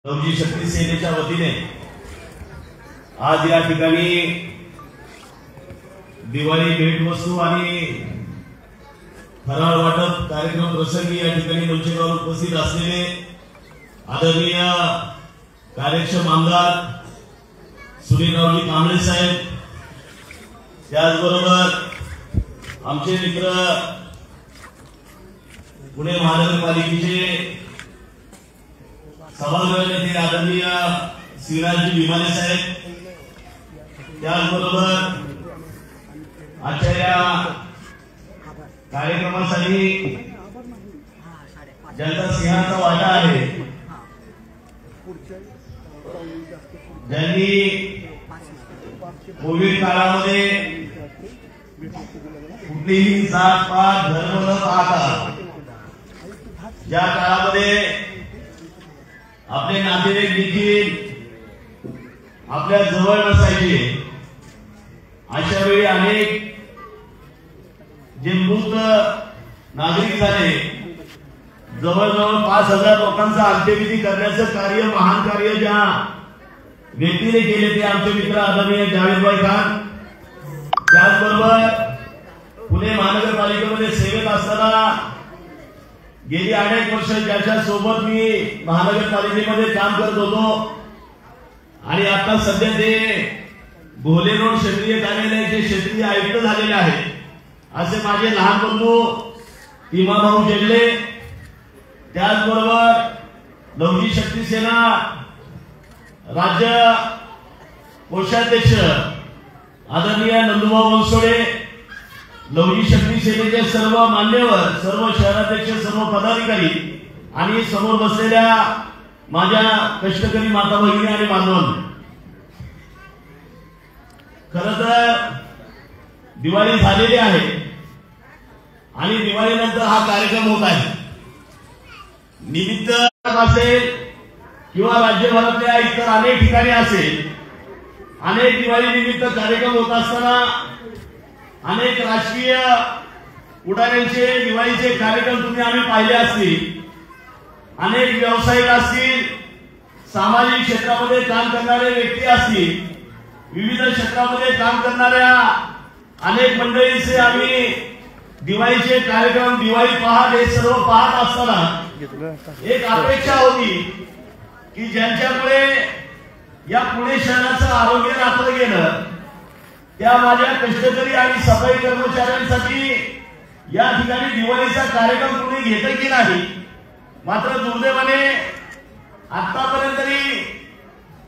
नवजी शक्ती सेनेच्या वतीने आज या ठिकाणी दिवाळी भेटवस्तू आणि फराळ वाटप कार्यक्रम प्रसंगी या ठिकाणी मंचेवर उपस्थित असलेले आदरणीय कार्यक्षम आमदार सुनीलरावजी कांबळे साहेब, त्याचबरोबर आमचे मित्र पुणे महानगरपालिकेचे सभागृह नेते आदरणीय श्रीराजजी विमाने साहेब, त्याचबरोबर आजच्या या कार्यक्रमासाठी ज्यांचा सिंहाचा वाटा आहे, ज्यांनी कोविड काळामध्ये कुठलीही जात पात धर्म न पाहता ज्या काळामध्ये आपले नातेवाईक देखील आपल्या जवळ नसायचे, अशा वेळी अनेक जे मृत नागरिक झाले, जवळजवळ 5000 लोकांचा अंत्यविधी करण्याचं कार्य, महान कार्य ज्या व्यक्तीने केले ते आमचे मित्र आदरणीय जावेदभाई खान. त्याचबरोबर पुणे महानगरपालिकेमध्ये सेवेत असताना गेली अनेक वर्ष ज्याच्या सोबत मी महानगरपालिकेमध्ये काम करत होतो आणि आता सध्या ते भोले रोड क्षेत्रीय कार्यालयाचे क्षेत्रीय आयुक्त झालेले आहेत, असे माझे लहान बंधू भीमाभाऊ जेगले. त्याचबरोबर नवजी शक्ती सेना राज्य कोषाध्यक्ष आदरणीय नंदूभाऊ बनसोडे, नवजी शक्ती सेनेचे सर्व मान्यवर, सर्व शहराध्यक्ष, सर्व पदाधिकारी आणि समोर बसलेल्या माझ्या कष्टकरी माता भगिनी आणि बांधवांनो, खरं तर दिवाळी झालेली आहे आणि दिवाळीनंतर हा कार्यक्रम होत आहे. निमित्त असेल किंवा राज्यभरातल्या इतर अनेक ठिकाणी असेल, अनेक दिवाळी निमित्त कार्यक्रम होत असताना अनेक राजकीय पुढाऱ्यांचे दिवाळीचे कार्यक्रम तुम्ही आम्ही पाहिले असतील. अनेक व्यावसायिक असतील, सामाजिक क्षेत्रामध्ये काम करणारे व्यक्ती असतील, विविध क्षेत्रामध्ये काम करणाऱ्या अनेक मंडळींचे आम्ही दिवाळीचे कार्यक्रम, दिवाळी पहाट हे सर्व पाहत असताना एक अपेक्षा होती की ज्यांच्यामुळे या पुणे शहराचं आरोग्य राखलं गेलं, त्या माझ्या कष्टकरी आणि सफाई कर्मचाऱ्यांसाठी या ठिकाणी दिवाळीचा कार्यक्रम कुणी घेतं की नाही. मात्र दुर्दैवाने आतापर्यंत तरी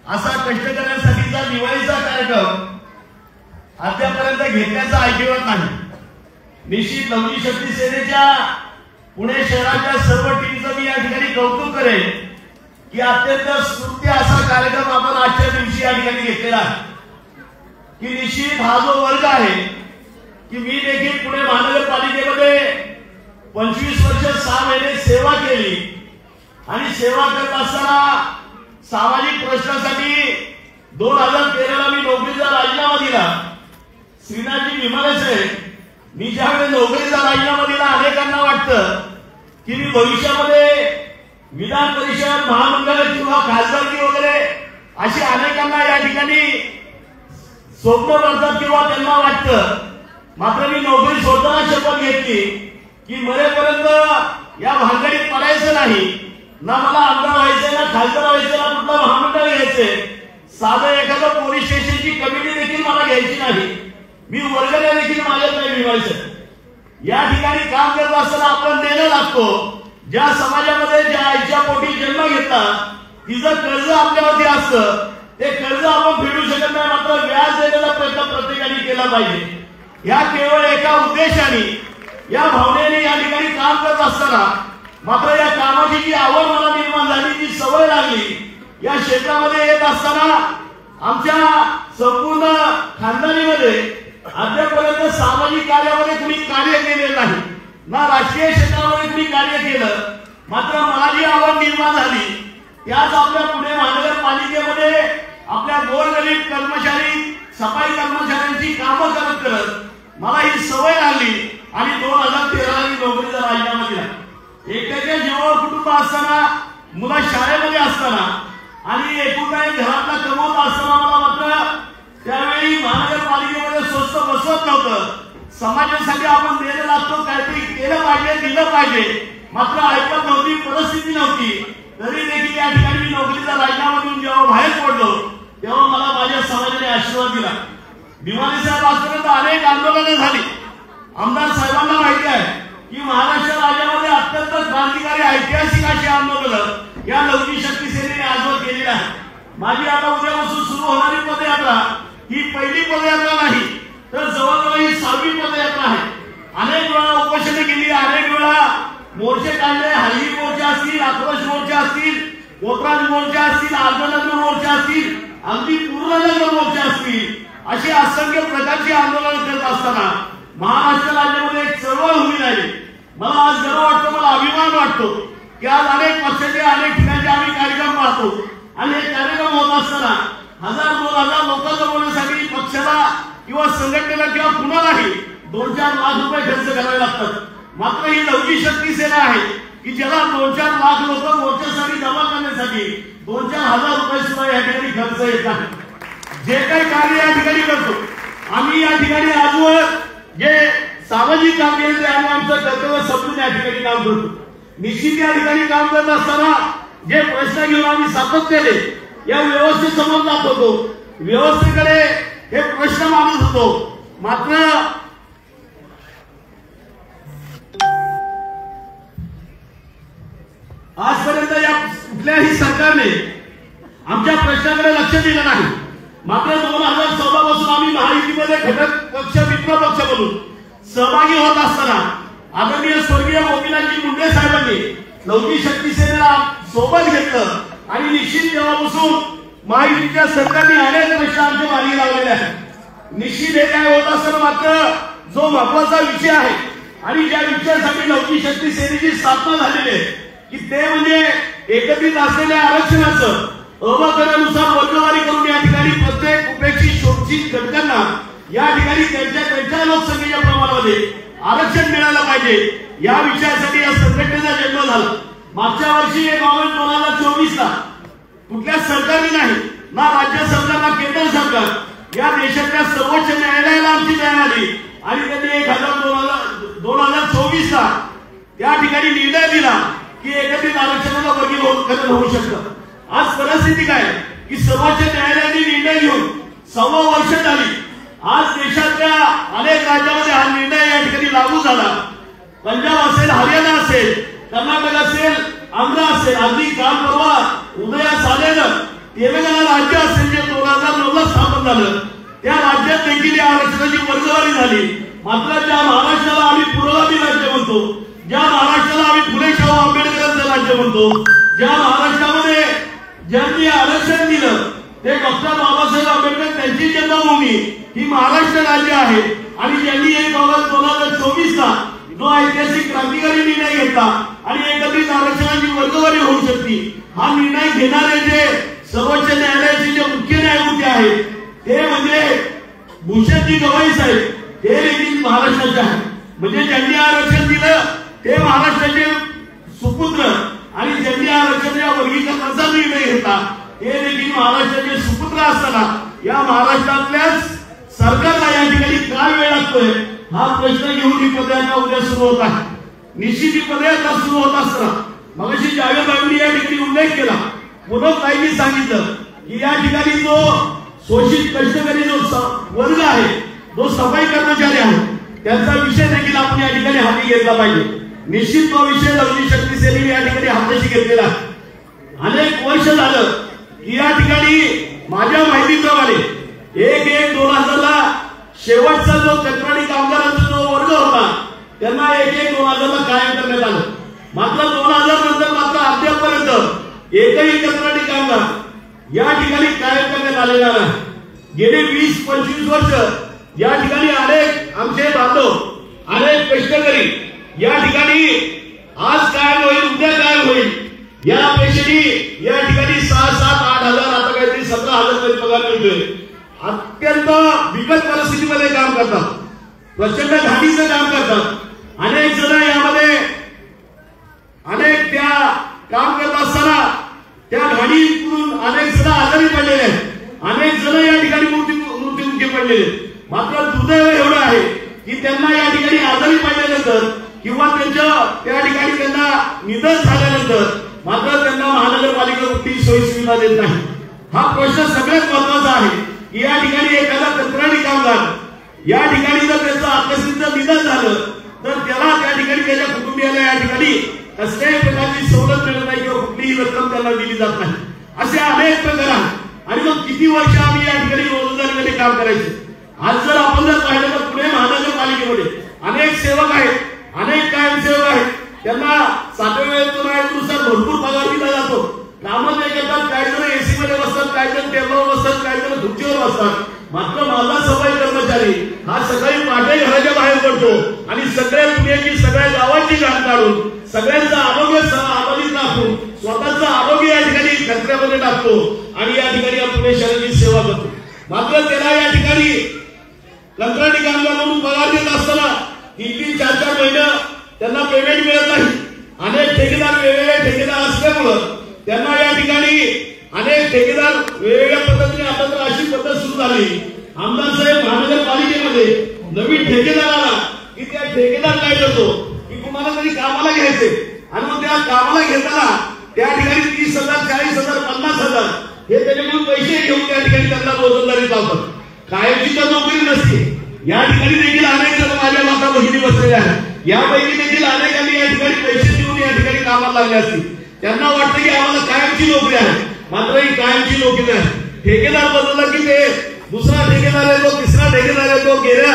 असा कष्टकऱ्यांसाठीचा दिवाळीचा कार्यक्रम अद्यापर्यंत घेतल्याचा ऐकिवत नाही. निश्चित नवजी शक्ती सेनेच्या पुणे शहराच्या सर्व टीमचं मी या ठिकाणी कौतुक करेन की अत्यंत स्तुत्य असा कार्यक्रम आपण आजच्या दिवशी या ठिकाणी घेतलेला आहे. की निश्चित हा जो वर्ग आहे की मी देखील पुणे महानगरपालिकेमध्ये 25 वर्ष 6 महिने सेवा केली आणि सेवा करत असताना सामाजिक प्रश्नासाठी 2013ला मी नोकरीचा राजीनामा दिला. श्रीनाथजी विमाने साहेब, मी ज्यावेळी नोकरीचा राजीनामा दिला, अनेकांना वाटतं की मी भविष्यामध्ये विधान परिषद, महामंडळ किंवा खासदारकी वगैरे अशी अनेकांना या ठिकाणी स्वप्न पडतात किंवा त्यांना वाटतं. मात्र मी नोकरी सोडताना शपथ घेतली की मरेपर्यंत या भानगडीत पडायचं नाही. ना मला आमदार व्हायचंय, ना खासदार व्हायचं, ना कुठला महामंडळ घ्यायचंय, साधं एखादं पोलीस स्टेशनची कमिटी देखील मला घ्यायची नाही. मी वर्गण्या देखील माझ्यात नाही मिळवायचं. या ठिकाणी काम करत असताना आपण देणं लागतो. ज्या समाजामध्ये ज्या आईच्या पोटी जन्म घेतला तिचं कर्ज आपल्यावरती असतं, ते कर्ज आपण फेडू शकत नाही, मात्र व्याज देण्याचा प्रयत्न प्रत्येकाने केला पाहिजे. या केवळ एका उद्देशाने, या भावनेने या ठिकाणी काम करत असताना मात्र या कामाची जी आवड मला निर्माण झाली, जी सवय लागली, या क्षेत्रामध्ये येत असताना आमच्या संपूर्ण खानदानीमध्ये अद्यापर्यंत सामाजिक कार्यामध्ये कुणी कार्य केलेलं नाही, ना राजकीय क्षेत्रामध्ये कुणी कार्य केलं. मात्र मला जी आवड निर्माण झाली त्याच आपल्या पुणे महानगरपालिकेमध्ये आपल्या गोरगरीब कर्मचारी, सफाई कर्मचाऱ्यांची कामं करत करत मला ही सवय लागली आणि 2013ला मी नोकरीचा राजीनामा दिला. एकट्याच्या जीवावर कुटुंब असताना, मुलं शाळेमध्ये असताना आणि एकुलता एक घरातला कमवत असताना मला मात्र त्यावेळी महानगरपालिकेमध्ये स्वस्त बसवत नव्हतं. समाजासाठी आपण द्यायला लागतो, काहीतरी केलं पाहिजे, दिलं पाहिजे, मात्र ऐकत नव्हती, परिस्थिती नव्हती. तरी देखील या ठिकाणी मी नोकरीचा राजीनामा देऊन जेव्हा बाहेर पडलो तेव्हा मला माझ्या समाजाने आशीर्वाद दिला. भीमाने साहेब आजपर्यंत अनेक आंदोलनं झाली. आमदार साहेबांना माहिती आहे की महाराष्ट्र राज्यामध्ये अत्यंत क्रांतिकारी ऐतिहासिक अशी आंदोलनं या लवकी शक्ती सेनेने आजवर केलेली आहे. माझी आता उद्यापासून सुरू होणारी पदयात्रा ही पहिली पदयात्रा नाही, तर जवळजवळ ही 6वी पदयात्रा आहे. अनेक वेळा उपोषणे केली, अनेक वेळा मोर्चे काढले, हल्ली मोर्चे असतील, आक्रोश मोर्चे असतील, कोकराज मोर्चे असतील, अर्धनग्न मोर्चे असतील, अगदी पूर्णनग्न मोर्चे असतील, अशी असंख्य प्रकारची आंदोलन करत असताना महाराष्ट्र राज्यामध्ये एक चळवळ उभी राहिली. मला आज गर्व वाटतो, मला अभिमान वाटतो की आज अनेक पक्षाचे अनेक ठिकाणी आम्ही कार्यक्रम पाहतो आणि हे कार्यक्रम होत असताना 1000-2000 लोकांना बोलण्यासाठी पक्षाला किंवा संघटनेला किंवा कुणालाही 2-4 लाख रुपये खर्च करावे लागतात. मात्र ही लवकी शक्ती सेना आहे की ज्याला 2-4 लाख लोक मोर्चासाठी जमा करण्यासाठी 2-4 हजार रुपये सुद्धा या ठिकाणी खर्च येत आहे. जे काही कार्य या ठिकाणी करतो आम्ही या ठिकाणी आजवर जे सामाजिक काम केले आम्ही आमचं कर्तव्य समजून या ठिकाणी काम करतो. निश्चित या ठिकाणी काम करत असताना जे प्रश्न घेऊन आम्ही सातत्याने या व्यवस्थेसमोर जात होतो, व्यवस्थेकडे हे प्रश्न मांडत होतो. मात्र आजपर्यंत या कुठल्याही सरकारने आमच्या प्रश्नाकडे लक्ष दिलं नाही. मात्र 2014 पासून आम्ही महायुतीमध्ये घटक पक्ष, मित्र पक्ष म्हणून सहभागी होत असताना आदरणीय स्वर्गीय गोपीनाथजी मुंडे साहेबांनी लवकी शक्ती सेनेला सोबत घेतलं आणि निश्चित तेव्हापासून महायुतीच्या सरकारने अनेक प्रश्न आमच्या मार्गी लावलेले आहेत. निश्चित हे काय होत असताना मात्र जो महत्वाचा विषय आहे आणि ज्या विषयासाठी लवकी शक्ती सेनेची स्थापना झालेली आहे की ते म्हणजे एकत्रित असलेल्या आरक्षणाचं अवकरानुसार वर्गवारी करून या ठिकाणी प्रत्येक उपेक्षित शोषित घटकांना या ठिकाणी त्यांच्या लोकसंख्येच्या प्रमाणामध्ये आरक्षण मिळालं पाहिजे, या विषयासाठी या संघटनेचा जन्म झाला. मागच्या वर्षी 1 ऑगस्ट 2024ला कुठल्या सरकारने नाही, ना राज्य सरकार ना केंद्र सरकार, या देशातल्या सर्वोच्च न्यायालयाला आमची न्याय आली आणि त्यांनी 2024ला त्या ठिकाणी निर्णय दिला की एकत्रित आरक्षणाला वर्गीकरण होऊ शकतं. आज परिस्थिती काय की सर्वोच्च न्यायालयाने निर्णय घेऊन 6 वर्ष झाली. आज देशातल्या अनेक राज्यामध्ये हा निर्णय या ठिकाणी लागू झाला. पंजाब असेल, हरियाणा असेल, कर्नाटक असेल, आंध्र असेल, अगदी काल परवा उदयास आलेलं तेलंगणा राज्य असेल जे 2009ला स्थापन झालं, त्या राज्यात देखील या आरक्षणाची वर्गवारी झाली. मात्र ज्या महाराष्ट्राला आम्ही पुरोगामी राज्य म्हणतो, ज्या महाराष्ट्राला आम्ही फुले शाहू आंबेडकरांचं राज्य म्हणतो, ज्या महाराष्ट्रामध्ये ज्यांनी आरक्षण दिलं ते डॉक्टर बाबासाहेब आंबेडकर त्यांची जन्मभूमी ही महाराष्ट्र राज्य आहे आणि ज्यांनी 1 ऑगस्ट 2024ला जो ऐतिहासिक क्रांतिकारी निर्णय घेतला आणि एकत्रित आरक्षणाची वर्गवारी होऊ शकते, हा निर्णय घेणारे जे सर्वोच्च न्यायालयाचे जे मुख्य न्यायमूर्ती आहेत ते म्हणजे भूषणजी गवई साहेब, ते देखील महाराष्ट्राचे आहेत. म्हणजे ज्यांनी आरक्षण दिलं ते महाराष्ट्राचे सुपुत्र आणि ज्यांनी आरक्षणाच्या वर्गीकरणाचा निर्णय घेतला ते देखील महाराष्ट्राचे सुपुत्र असताना या महाराष्ट्रातल्याच सरकारला या ठिकाणी काय वेळ लागतोय हा प्रश्न घेऊन ही पदयात्रा उद्या सुरू होत आहे. निश्चित ही पदयात्रा सुरू होत असताना मगाशी जावेद बाबूंनी या ठिकाणी उल्लेख केला, पुन्हा ताईंनी सांगितलं की या ठिकाणी जो शोषित कष्टकरी जो वर्ग आहे, जो सफाई कर्मचारी आहे, त्यांचा विषय देखील आपण या ठिकाणी हाती घेतला पाहिजे. निश्चित तो विषय लवकी शक्ती सेनेने या ठिकाणी हाताशी घेतलेला. अनेक वर्ष झालं की या ठिकाणी माझ्या माहितीप्रमाणे 1/1/2000ला शेवटचा जो कंत्राटी कामगारांचा जो वर्ग होता त्यांना 1/1/2000ला कायम करण्यात आलं. मात्र 2000 नंतर मात्र अद्यापर्यंत एकही कंत्राटी कामगार या ठिकाणी कायम करण्यात आलेला नाही. गेली 20-25 वर्ष या ठिकाणी अनेक आमचे बांधव, अनेक कष्टकरी या ठिकाणी आज काय होईल, उद्या काय होईल या अपेक्षेने या ठिकाणी 6-7-8 हजार, आता काहीतरी 17,000 तरी पगार मिळतोय. अत्यंत बिकट परिस्थितीमध्ये काम करतात, प्रचंड घाटीचं काम करतात. अनेक जण यामध्ये अनेक त्या काम करत असताना त्या घाटीतून अनेक मात्र दुर्दैव एवढं आहे की त्यांना या ठिकाणी आजारी पडल्यानंतर किंवा त्या ठिकाणी त्यांना निधन झाल्यानंतर मात्र त्यांना महानगरपालिका कुठलीही सोयी सुविधा देत नाही। हा प्रश्न सगळ्यात महत्वाचा आहे की या ठिकाणी एखादा कंत्राटी कामगार या ठिकाणी जर त्याचं आकस्मिक निधन झालं तर त्याला त्या ठिकाणी त्याच्या कुटुंबियाला या ठिकाणी कसल्याही प्रकारची सवलत मिळत नाही किंवा कुठलीही रक्कम त्यांना दिली जात नाही। असे अनेक प्रकार आहेत आणि मग किती वर्ष आम्ही या ठिकाणी रोजंदारीमध्ये काम करायचे। आज जर आपण जर पाहिलं तर पुणे महानगरपालिकेमध्ये अनेक सेवक आहेत, अनेक कायमसेवक आहेत, त्यांना 7व्या वेतन आयोगानुसार भरपूर पगार दिला जातो। कामं ते करतात, काही जण एसी मध्ये बसतात, काही जण टेबलवर बसतात, काही जण खुर्चीवर बसतात। मात्र माझा सफाई कर्मचारी हा सकाळी पहाटे घराच्या बाहेर पडतो आणि सगळ्या पुण्याची सगळ्या गावाची घाण काढून सगळ्यांचं आरोग्य अबाधित राखून स्वतःचं आरोग्य या ठिकाणी कचऱ्यामध्ये टाकतो आणि या ठिकाणी या पुणे शहराची सेवा करतो। मात्र त्याला या ठिकाणी कंत्राटी कामगार म्हणून पगार देत असताना 3-3, 4-4 महिने त्यांना पेमेंट मिळत नाही। अनेक ठेकेदार वेगवेगळे ठेकेदार असल्यामुळं त्यांना या ठिकाणी अनेक ठेकेदार वेगवेगळ्या पद्धतीने आता तर अशी पद्धत सुरू झाली, आमदार साहेब महानगरपालिकेमध्ये नवीन ठेकेदार आला की त्या ठेकेदार काय करतो की तुम्हाला तरी कामाला घ्यायचे आणि मग त्या कामाला घेताना त्या ठिकाणी 30,000, 40,000, 50,000 हे त्याच्याकडून पैसे घेऊन त्या ठिकाणी त्यांना रोजंदारी लावतात। कायमची तर नोकरी नसते। या ठिकाणी देखील अनेक जण माझ्या माता भगिनी बसलेल्या आहेत, यापैकी देखील अनेकांनी या ठिकाणी पैसे देऊन या ठिकाणी कामाला लागले असतील। त्यांना वाटतं की आम्हाला कायमची नोकरी आहे, मात्र ही कायमची नोकरी नाही। ठेकेदार बदलला की ते दुसरा ठेकेदार येतो, तिसरा ठेकेदार येतो। गेल्या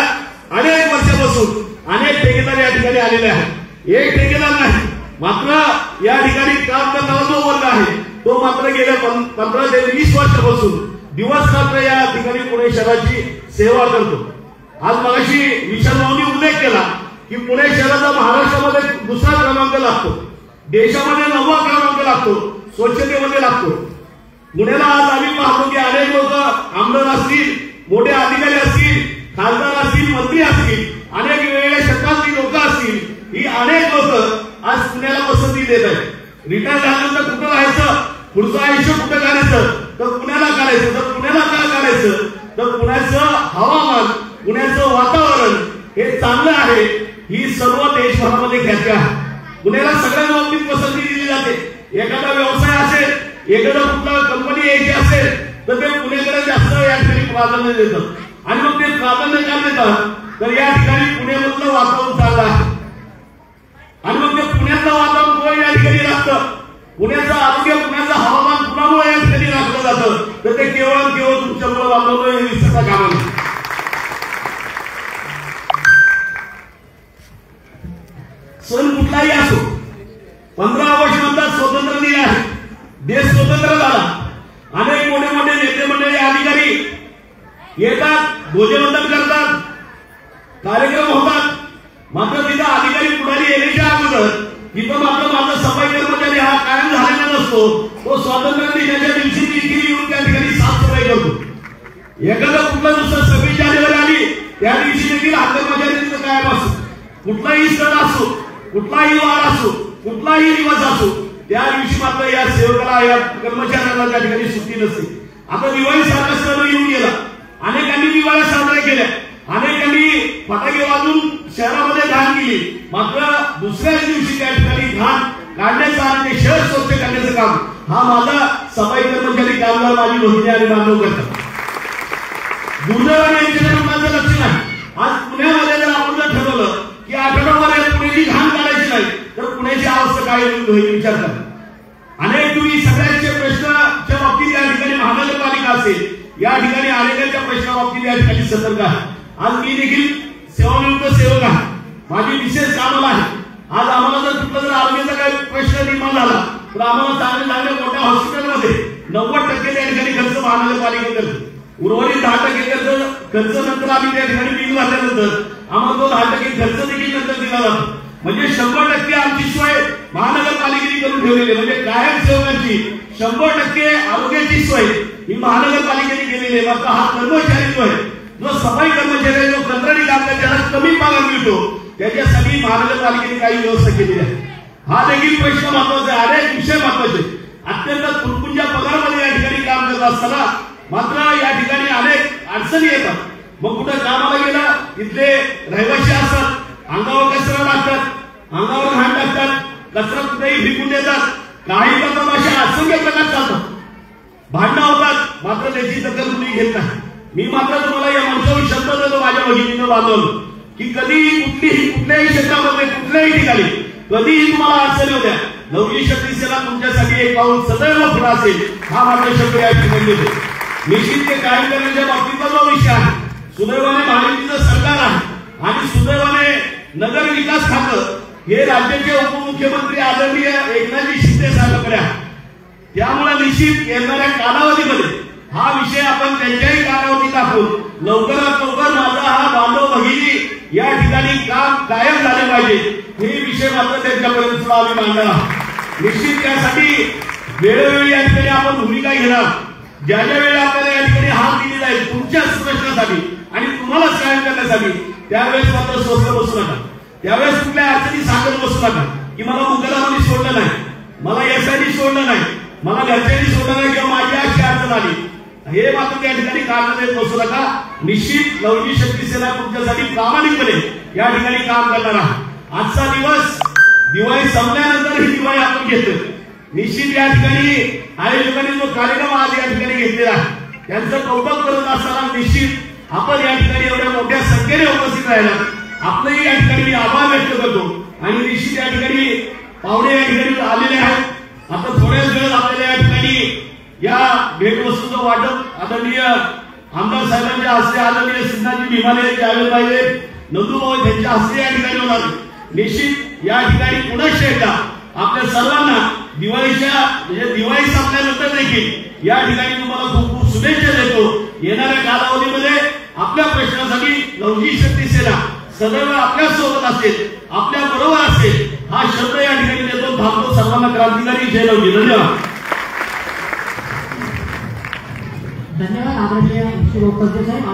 अनेक वर्षापासून अनेक ठेकेदार या ठिकाणी आलेले आहेत, एक ठेकेदार नाही। मात्र या ठिकाणी काम करणारा जो वर्ग आहे तो मात्र गेल्या 15 ते 20 वर्षापासून दिवस रात्र या ठिकाणी पुणे शहराची सेवा करतो। आज मगाशी विशाल भाऊंनी उल्लेख केला की पुणे शहराचा महाराष्ट्रामध्ये दुसरा क्रमांक लागतो, देशामध्ये 9वा क्रमांक लागतो, स्वच्छतेमध्ये लागतो। पुण्याला आज आम्ही पाहतो की अनेक लोक आमदार असतील, मोठे अधिकारी असतील, खासदार असतील, मंत्री असतील, अनेक वेगवेगळ्या क्षेत्रातली लोक असतील, ही अनेक लोक आज पुण्याला पसंती देत आहेत। रिटायर झाल्यानंतर कुठं राहायचं, पुढचं आयुष्य कुठं काढायचं, तर पुण्याला काढायचं। तर पुण्याला काय काढायचं, तर पुण्याचं हवामान, पुण्याचं वातावरण हे चांगलं आहे, ही सर्व देशभरामध्ये ख्याती आहे। पुण्याला सगळ्या बाबतीत पसंती दिली जाते। एखादा व्यवसाय असेल, एखादा कुठला कंपनी यायची असेल तर ते पुण्याकडे जास्त या ठिकाणी प्राधान्य देतात आणि मग ते प्राधान्य का देतात, तर या ठिकाणी पुण्यामधलं वातावरण चांगलं आहे आणि मग ते पुण्यातलं वातावरण कोण या ठिकाणी राखतं, पुण्याचं आरोग्य, पुण्याचं हवामान पुण्यामुळे या ठिकाणी राखलं जातं, तर ते केवळ तुमच्यामुळे वातावरण हे विसरता कामा नये। सण कुठलाही असो, 15 ऑगस्ट नंतर स्वतंत्र दिन आहे, देश स्वतंत्र झाला। अनेक मोठे मोठे नेते मंडळी, अधिकारी येतात, ध्वजवंदन करतात, कार्यक्रम होतात। मात्र तिथं अधिकारी पुढारी येण्याच्या अगोदर तिथं मात्र माझा सफाई कर्मचारी हा कायम झालेला नसतो, तो स्वातंत्र्य दिनाच्या दिवशी देखील येऊन त्या ठिकाणी साफसफाई करतो। एखादा कुठला दुसरा 26 जानेवारी आली त्या दिवशी देखील हा कर्मचारी तिथं कायम असतो। कुठलाही सण असो, कुठलाही वार असो, कुठलाही दिवस असो, त्या दिवशी मात्र या सेवकाला, या कर्मचाऱ्यांना त्या ठिकाणी सुट्टी नसते। आता दिवाळी सारखा सण येऊन गेला, अनेकांनी दिवाळी साजरा केल्या, अनेकांनी फटाके वाजून शहरामध्ये घाण केली, मात्र दुसऱ्याच दिवशी त्या ठिकाणी घाण काढण्याचं आणि ते शहर स्वच्छ करण्याचं काम हा माझा सफाई कर्मचारी, कामगार, माझी भगिनी आणि बांधव करतात। दुर्दैवाने यांच्याकडे माझं लक्ष नाही। आज पुण्यामध्ये जर आपण जर ठरवलं की आठवड्यामध्ये पुण्याची घाण काढायची नाही तर पुण्याची अवस्था काय होईल विचार करा। अनेक तुम्ही सगळ्यांचे प्रश्नाच्या बाबतीत या ठिकाणी महानगरपालिका असेल, या ठिकाणी अनेकांच्या प्रश्नाबाबतीत या ठिकाणी सतर्क आहे। आज मी देखील सेवानिवृत्त सेवक आहे, माझी विशेष कामाला आहे। आज आम्हाला जर कुठला जर आरोग्याचा काही प्रश्न निर्माण झाला तर आम्हाला चांगल्या मोठ्या हॉस्पिटलमध्ये 90% त्या ठिकाणी खर्च महानगरपालिका करते, उर्वरित 10% खर्च नंतर आम्ही त्या ठिकाणी बिल भरल्यानंतर आम्हाला तो 10% खर्च देखील नंतर दिला जातो। म्हणजे 100% आमची सोय महानगरपालिकेने करून ठेवलेली आहे। म्हणजे कायम सेवकांची 100% आरोग्याची सोय ही महानगरपालिकेने केलेली आहे। मात्र हा कर्मचारी जो आहे, जो सफाई कर्मचारी, जो कंत्राटी कामगार ज्याला कमी पगार मिळतो, त्याच्यासाठी महानगरपालिकेने काही व्यवस्था केलेली आहे। हा देखील प्रश्न महत्वाचा आहे, अनेक विषय महत्वाचे। अत्यंत तुटपुंजा पगारामध्ये या ठिकाणी काम करत असताना मात्र या ठिकाणी अनेक अडचणी येतात। मग कुठं कामाला गेला तिथले रहिवासी असतात, अंगावर कचरा टाकतात, अंगावर घाण टाकतात, कचरा कुठेही फेकून देतात, काही करतात, अशा असंख्य प्रकार चालतात, भांडणं होतात, मात्र त्याची दखल कुणी घेत नाही. मी मात्र तुम्हाला या मंचावर शब्द देतो माझ्या भगिनीनं बांधून की कधीही कुठल्याही क्षेत्रामध्ये कुठल्याही ठिकाणी कधीही तुम्हाला अडचणी होत्या, लवजी शक्ती सेना तुमच्यासाठी एक पाऊल सदैव पुढे असेल हा मात्र शब्द या ठिकाणी देतो. निश्चित ते कायम करण्याच्या बाबतीतला जो विषय आहे, सुदैवाने महायुतीचं सरकार आहे आणि सुदैवाने नगर विकास खातं हे राज्याचे उपमुख्यमंत्री आदरणीय एकनाथजी शिंदे साहेबांकडे आहे. त्यामुळे निश्चित येणाऱ्या कालावधीमध्ये हा विषय आपण त्यांच्याही कानावरती टाकून लवकरात लवकर माझा हा बांधव भगिनी या ठिकाणी काम कायम झाले पाहिजे हे विषय मात्र त्यांच्यापर्यंत सुद्धा आम्ही मांडणार आहोत. निश्चित त्यासाठी वेळोवेळी या ठिकाणी आपण भूमिका घेणार. ज्या ज्या वेळी आपल्याला या ठिकाणी हात दिली जाईल तुमच्याच प्रश्नासाठी आणि तुम्हालाच कायम करण्यासाठी, त्यावेळेस मात्र स्वस्त बसू नका. त्यावेळेस कुठल्या अडचणी सांगत बसू नका की मला मुकदमाने सोडलं नाही, मला यासाठी सोडलं नाही, मला घरच्यांनी सोडलं नाही किंवा माझी अशी अडचण आली, हे मात्र त्या ठिकाणी कारण देत बसू नका. निश्चित लवजी शक्ती सेना तुमच्यासाठी प्रामाणिकपणे या ठिकाणी काम करणार आहे. आजचा दिवस दिवाळी संपल्यानंतर ही दिवाळी आपण घेतो. निश्चित या ठिकाणी आयोजकांनी जो कार्यक्रम आज या ठिकाणी घेतलेला आहे त्यांचं कौतुक करत असताना निश्चित आपण या ठिकाणी एवढ्या मोठ्या संख्येने उपस्थित राहिला आपलंही या ठिकाणी मी आभार व्यक्त करतो. आणि निश्चित या ठिकाणी पाहुणे या ठिकाणी आलेले आहेत. आता थोड्याच वेळात आपल्याला या ठिकाणी या भेटवस्तूचं वाटप आदरणीय आमदार साहेबांच्या हस्ते, आदरणीय सिद्धांतजी भीमाले यायला पाहिजे, नंदूभाऊ त्यांच्या हस्ते या ठिकाणी होणार. निश्चित या ठिकाणी पुनश्च एकदा आपल्या सर्वांना दिवाळीच्या म्हणजे दिवाळी संपल्यानंतर देखील या ठिकाणी तुम्हाला खूप खूप शुभेच्छा देतो. येणाऱ्या कालावधीमध्ये आपल्या प्रश्नासाठी लवजी शक्ती सेना सदैव आपल्या सोबत असेल, आपल्या बरोबर असेल हा शब्द या ठिकाणी देतो. थांबतो. सर्वांना क्रांतिकारी जय लवजी. धन्यवाद. धन्यवाद आदरणीय साहेब.